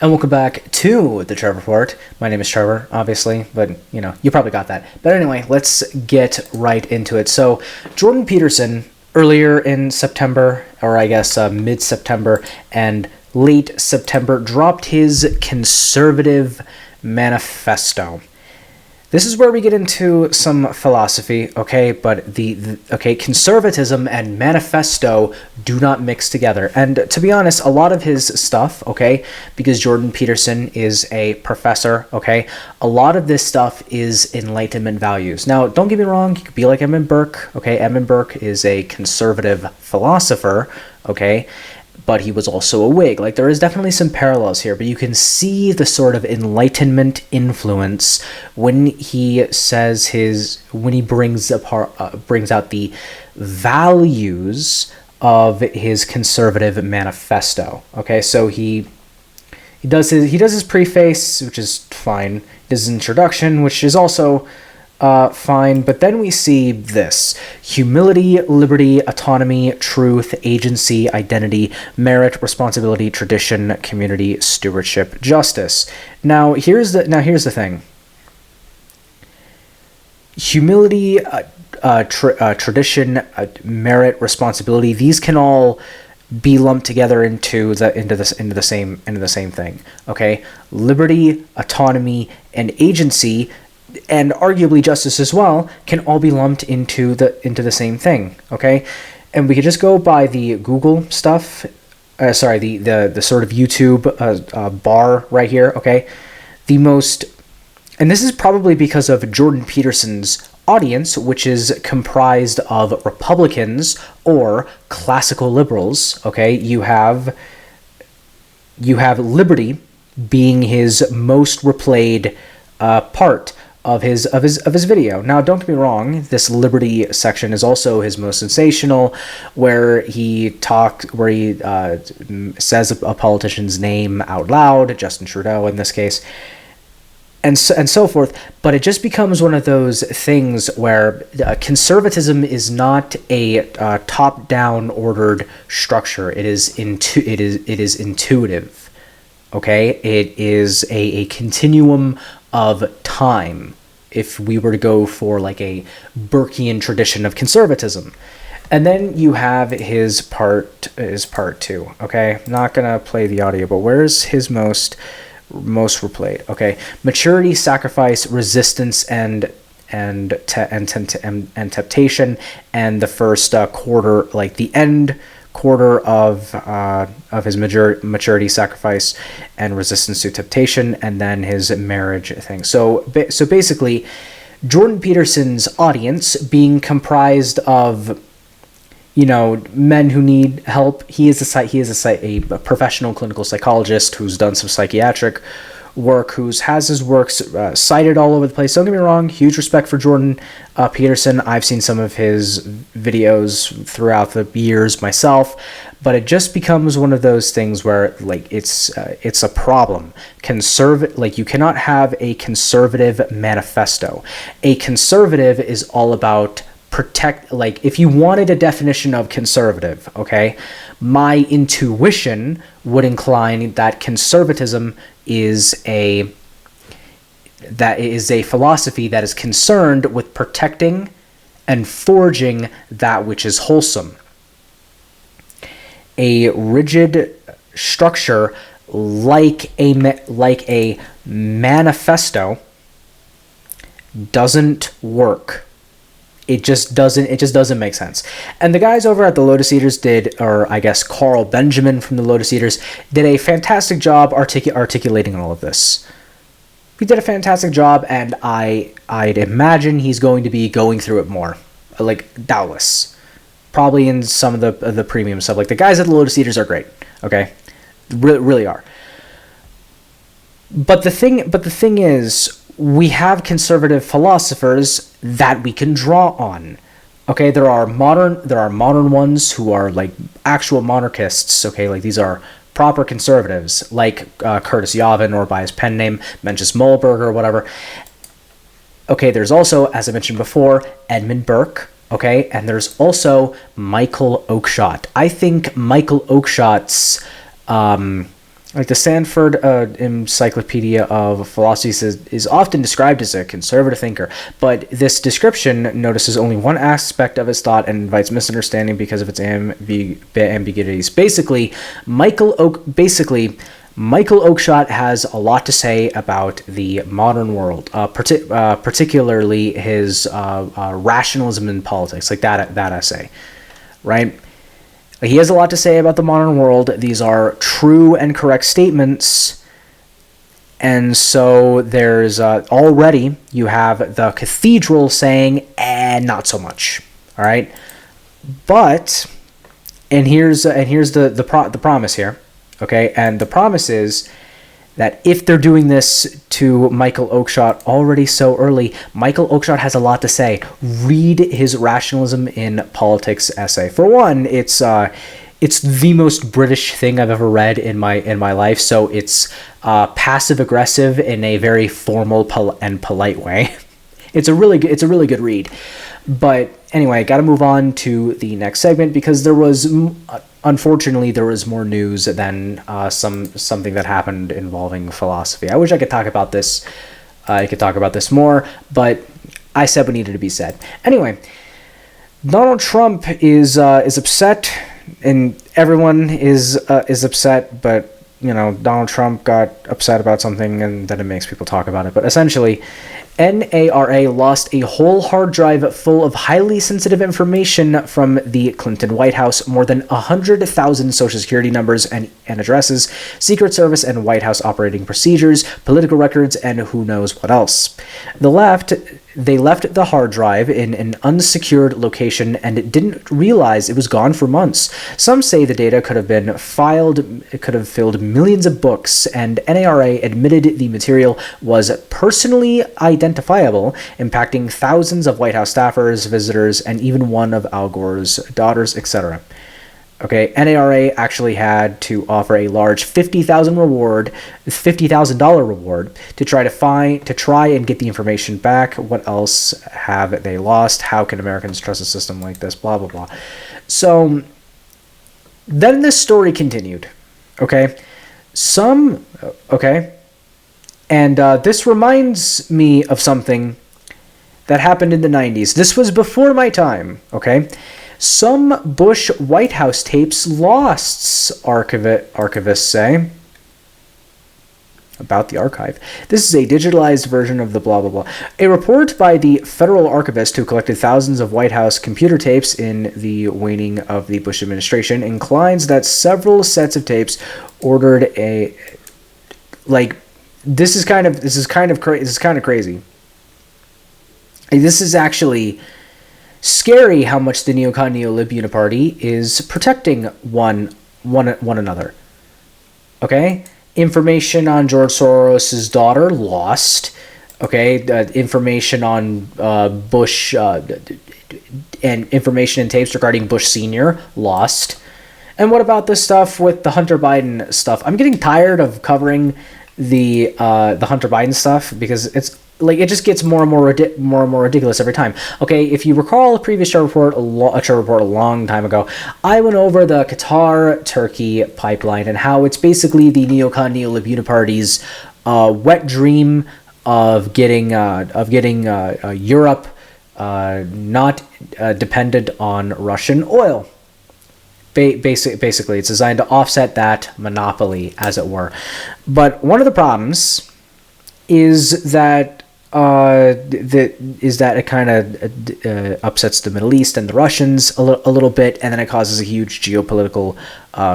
And welcome back to the Trevor Report. My name is Trevor, obviously, but you probably got that. But anyway, let's get right into it. So, Jordan Peterson, earlier in September, or I guess mid-September and late September, dropped his conservative manifesto. This is where we get into some philosophy, okay? But conservatism and manifesto do not mix together. And to be honest, a lot of his stuff, okay, because Jordan Peterson is a professor, okay, a lot of this stuff is Enlightenment values. Now, don't get me wrong, you could be like Edmund Burke, okay? Edmund Burke is a conservative philosopher, okay? But he was also a Whig. Like, there is definitely some parallels here, but you can see the sort of Enlightenment influence when he brings out the values of his conservative manifesto. Okay, so he does his preface, which is fine. He does his introduction, which is also fine, but then we see this: humility, liberty, autonomy, truth, agency, identity, merit, responsibility, tradition, community, stewardship, justice. Now here's the thing: humility, tradition, merit, responsibility. These can all be lumped together into the same thing. Okay, liberty, autonomy, and agency, and arguably justice as well, can all be lumped into the same thing, okay? And we could just go by the Google stuff, the sort of YouTube bar right here, okay? And this is probably because of Jordan Peterson's audience, which is comprised of Republicans or classical liberals, okay? You have liberty being his most replayed part of his video. Now, don't get me wrong, this liberty section is also his most sensational, where he says a politician's name out loud, Justin Trudeau in this case, and so forth. But it just becomes one of those things where conservatism is not a top-down ordered structure. It is intuitive. Okay, it is a continuum of time, if we were to go for like a Burkean tradition of conservatism. And then you have his part 2. Okay, I'm not gonna play the audio, but where's his most replayed? Okay, maturity, sacrifice, resistance, and temptation, and the first quarter, like the end quarter of his maturity, sacrifice, and resistance to temptation, and then his marriage thing. So basically, Jordan Peterson's audience being comprised of men who need help. He is a professional clinical psychologist who's done some psychiatric work, has his works cited all over the place. Don't get me wrong, huge respect for Jordan Peterson. I've seen some of his videos throughout the years myself, but it just becomes one of those things where like it's a problem. You cannot have a conservative manifesto. A conservative is all about if you wanted a definition of conservative, okay, my intuition would incline that conservatism is a philosophy that is concerned with protecting and forging that which is wholesome. A rigid structure like a manifesto doesn't work. It just doesn't make sense. And the guys over at the Lotus Eaters Carl Benjamin from the Lotus Eaters did a fantastic job articulating all of this. He did a fantastic job, and I'd imagine he's going to be going through it more, like doubtless, probably in some of the premium stuff. Like the guys at the Lotus Eaters are great, okay, really are. But the thing is, we have conservative philosophers that we can draw on. Okay, there are modern ones who are like actual monarchists. Okay, like these are proper conservatives, like Curtis Yavin, or by his pen name, Mencius Mollberg or whatever. Okay, there's also, as I mentioned before, Edmund Burke. Okay, and there's also Michael Oakeshott. I think Michael Oakeshott's Like the Stanford Encyclopedia of Philosophy is often described as a conservative thinker, but this description notices only one aspect of his thought and invites misunderstanding because of its ambiguities. Basically, Michael Oakeshott has a lot to say about the modern world, particularly his rationalism in politics, like that essay, right? He has a lot to say about the modern world. These are true and correct statements. And so there's already, you have the cathedral saying, not so much. All right. But, and here's the promise here. Okay. And the promise is that if they're doing this to Michael Oakeshott already so early, Michael Oakeshott has a lot to say. Read his Rationalism in Politics essay. For one, it's the most British thing I've ever read in my life. So it's passive aggressive in a very formal and polite way. It's a really good read. But anyway, got to move on to the next segment because unfortunately there was more news than something that happened involving philosophy. I wish I could talk about this. I could talk about this more, but I said what needed to be said. Anyway, Donald Trump is upset, and everyone is upset. But Donald Trump got upset about something, and then it makes people talk about it. But essentially, NARA lost a whole hard drive full of highly sensitive information from the Clinton White House, more than 100,000 Social Security numbers and addresses, Secret Service and White House operating procedures, political records, and who knows what else. They left the hard drive in an unsecured location and didn't realize it was gone for months. Some say the data could have filled millions of books, and NARA admitted the material was personally identifiable, impacting thousands of White House staffers, visitors, and even one of Al Gore's daughters, etc. Okay, NARA actually had to offer a large $50,000 reward to try and get the information back. What else have they lost? How can Americans trust a system like this? Blah blah blah. So then this story continued. Okay, and this reminds me of something that happened in the 90s. This was before my time. Okay. Some Bush White House tapes lost, archivists say. About the archive. This is a digitalized version of the blah blah blah. A report by the federal archivist who collected thousands of White House computer tapes in the waning of the Bush administration inclines that several sets of tapes ordered this is kind of crazy. This is actually scary how much the neocon neolib uniparty is protecting one another. Okay? Information on George Soros' daughter lost. Okay? Information on Bush and information and tapes regarding Bush Sr. lost. And what about this stuff with the Hunter Biden stuff? I'm getting tired of covering the Hunter Biden stuff because it just gets more and more ridiculous every time. Okay, if you recall a previous Trevor report a long time ago, I went over the Qatar-Turkey pipeline and how it's basically the neocon neolib uniparty's wet dream of getting Europe not dependent on Russian oil. Basically, it's designed to offset that monopoly, as it were. But one of the problems is that it kind of upsets the Middle East and the Russians a little bit, and then it causes a huge geopolitical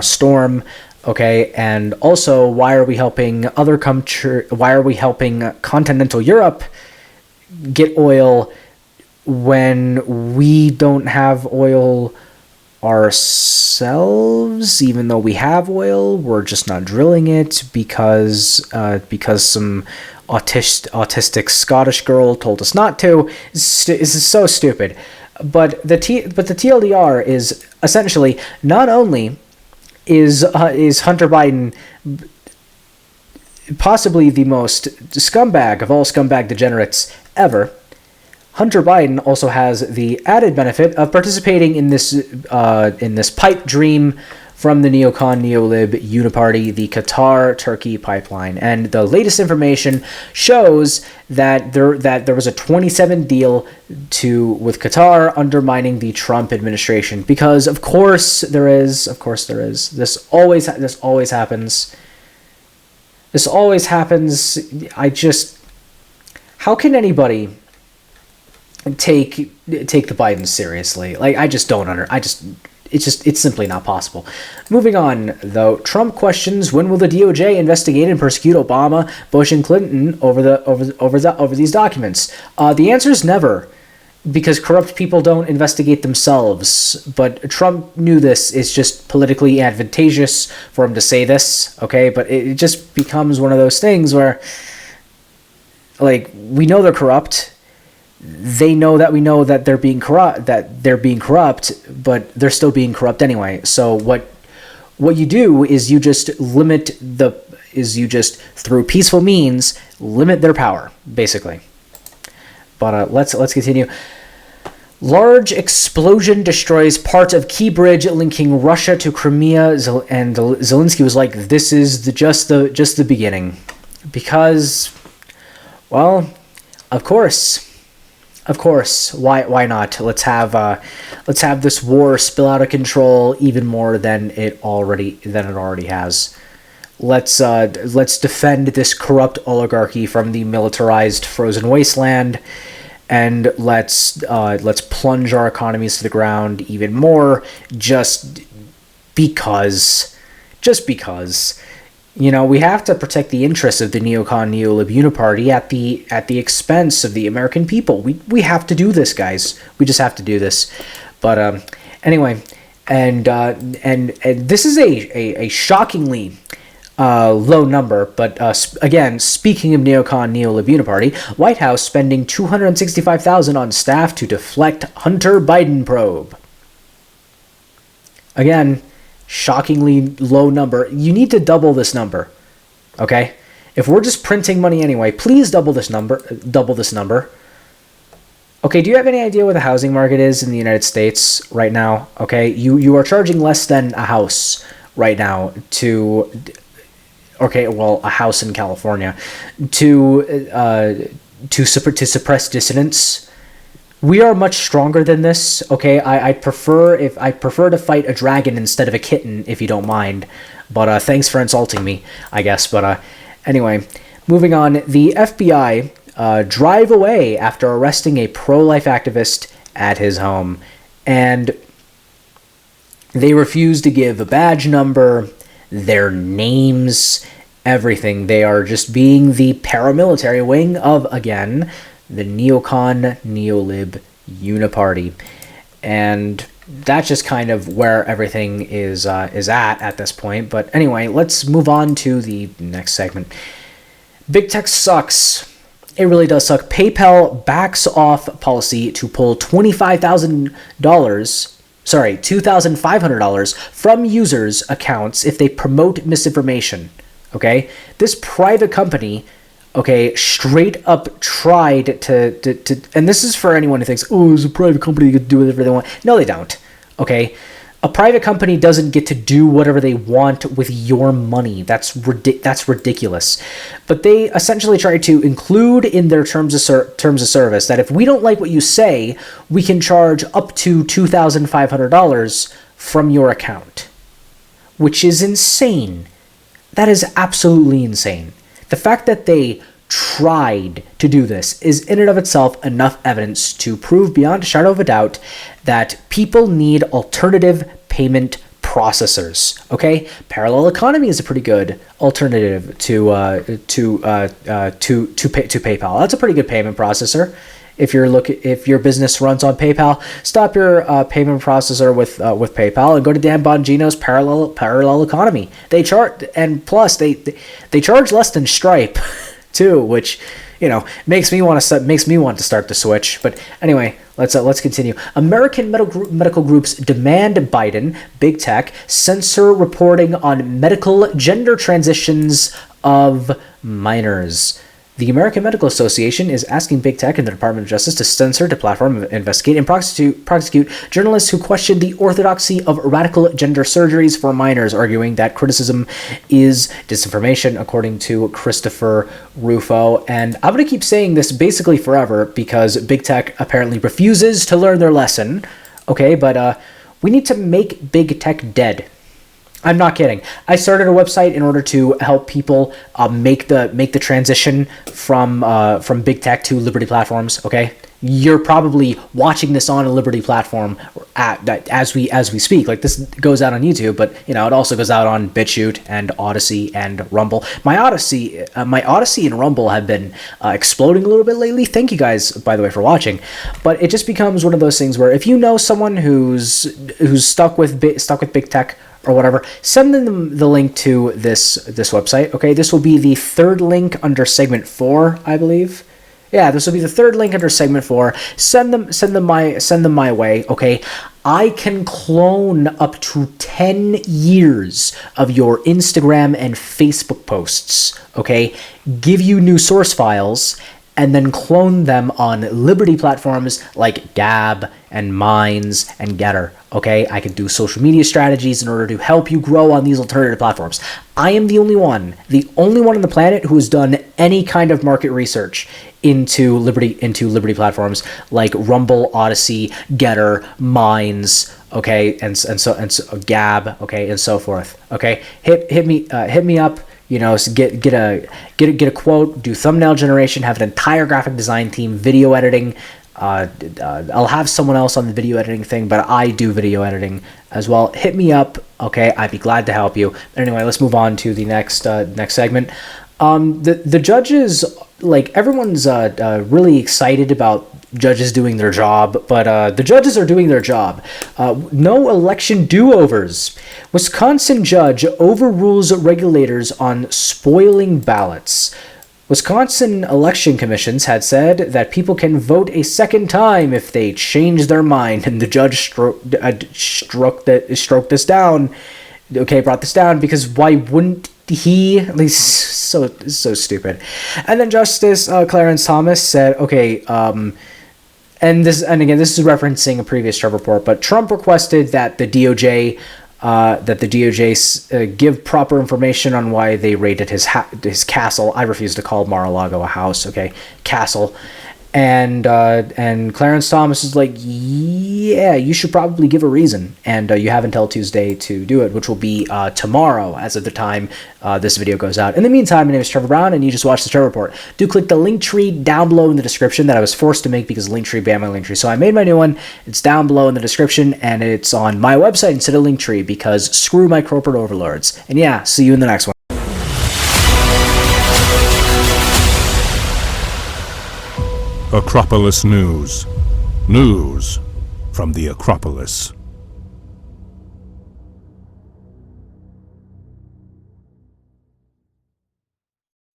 storm. Okay, and also, why are we helping continental Europe get oil when we don't have oil ourselves? Even though we have oil, we're just not drilling it because some autistic Scottish girl told us not to. This is so stupid. But the TLDR is essentially, not only is Hunter Biden possibly the most scumbag of all scumbag degenerates ever, Hunter Biden also has the added benefit of participating in this pipe dream from the neocon neolib uniparty, the Qatar-Turkey pipeline. And the latest information shows that there was a 27 deal with Qatar undermining the Trump administration, because of course there is. This always happens. How can anybody take the Bidens seriously? Like, I just don't it's simply not possible. Moving on, though, Trump questions when will the DOJ investigate and persecute Obama, Bush, and Clinton over these documents. The answer is never, because corrupt people don't investigate themselves. But Trump knew this. It's just politically advantageous for him to say this, okay? But it just becomes one of those things where, like, we know they're corrupt. They know that we know that they're being corrupt, but they're still being corrupt anyway. So what you do is you just through peaceful means limit their power, basically. But let's continue. Large explosion destroys part of key bridge linking Russia to Crimea, and Zelensky was like, "This is just the beginning," because, well, of course. Why not? Let's have this war spill out of control even more than it already has. Let's defend this corrupt oligarchy from the militarized frozen wasteland, and let's plunge our economies to the ground even more, just because. You know, we have to protect the interests of the neocon neolib uniparty at the expense of the American people. We have to do this, guys. We just have to do this. But anyway, and this is a shockingly low number. But again, speaking of neocon neolib uniparty, White House spending $265,000 on staff to deflect Hunter Biden probe. Again, shockingly low number. You need to double this number, okay? If we're just printing money anyway, please double this number. Okay, do you have any idea what the housing market is in the United States right now? Okay, you are charging less than a house right now a house in California to suppress dissidents. We are much stronger than this, okay? I prefer to fight a dragon instead of a kitten, if you don't mind. But thanks for insulting me, I guess. But anyway, moving on. The FBI drive away after arresting a pro-life activist at his home, and they refuse to give a badge number, their names, everything. They are just being the paramilitary wing of, again, the neocon neolib uniparty. And that's just kind of where everything is at this point. But anyway, let's move on to the next segment. Big tech sucks. It really does suck. PayPal backs off policy to pull $2,500 from users' accounts if they promote misinformation. Okay? This private company, okay, straight up tried to and this is for anyone who thinks, oh, it's a private company, they can do whatever they want. No, they don't. Okay? A private company doesn't get to do whatever they want with your money. That's ridiculous. But they essentially try to include in their terms of service that if we don't like what you say, we can charge up to $2,500 from your account, which is insane. That is absolutely insane. The fact that they tried to do this is in and of itself enough evidence to prove beyond a shadow of a doubt that people need alternative payment processors. Okay, parallel economy is a pretty good alternative to PayPal. That's a pretty good payment processor. If your business runs on PayPal, stop your payment processor with PayPal and go to Dan Bongino's parallel economy. They charge, and plus they charge less than Stripe too, which makes me want to start the switch. But anyway, let's continue. American medical groups demand Biden, big tech, censor reporting on medical gender transitions of minors. The American Medical Association is asking big tech and the Department of Justice to censor, deplatform, investigate, and prosecute journalists who question the orthodoxy of radical gender surgeries for minors, arguing that criticism is disinformation, according to Christopher Rufo. And I'm going to keep saying this basically forever because big tech apparently refuses to learn their lesson. Okay, but we need to make big tech dead. I'm not kidding. I started a website in order to help people make the transition from big tech to Liberty platforms. Okay, you're probably watching this on a Liberty platform as we speak. Like, this goes out on YouTube, but it also goes out on BitChute and Odyssey and Rumble. My Odyssey and Rumble have been exploding a little bit lately. Thank you guys, by the way, for watching. But it just becomes one of those things where if you know someone who's stuck with big tech or whatever, send them the link to this website. Okay, this will be the third link under segment 4, I believe. Yeah, this will be the third link under segment 4. Send them my way. Okay, I can clone up to 10 years of your Instagram and Facebook posts. Okay, give you new source files, and then clone them on Liberty platforms like Gab and Minds and Getter. Okay, I can do social media strategies in order to help you grow on these alternative platforms. I am the only one on the planet who has done any kind of market research into Liberty platforms like Rumble, Odyssey, Getter, Minds, okay, and so Gab, okay, and so forth. Okay, hit me up. Get a quote, do thumbnail generation, have an entire graphic design team, video editing. I'll have someone else on the video editing thing, but I do video editing as well. Hit me up, okay? I'd be glad to help you. Anyway, let's move on to the next segment. The judges, like, everyone's really excited about judges doing their job, but the judges are doing their job. No election do-overs. Wisconsin judge overrules regulators on spoiling ballots. Wisconsin election commissions had said that people can vote a second time if they change their mind, and the judge stroked this down. Okay, brought this down because why wouldn't he? At least so stupid. And then Justice Clarence Thomas said, okay, and again, this is referencing a previous Trevor report, but Trump requested that the DOJ give proper information on why they raided his castle. I refuse to call Mar-a-Lago a house, okay? Castle. And Clarence Thomas is like, yeah, you should probably give a reason. And you have until Tuesday to do it, which will be tomorrow as of the time this video goes out. In the meantime, my name is Trevor Brown, and you just watched the Trevor Report. Do click the link tree down below in the description that I was forced to make because Linktree banned my Linktree. So I made my new one. It's down below in the description, and it's on my website instead of Linktree because screw my corporate overlords. And yeah, see you in the next one. Acropolis News. News from the Acropolis.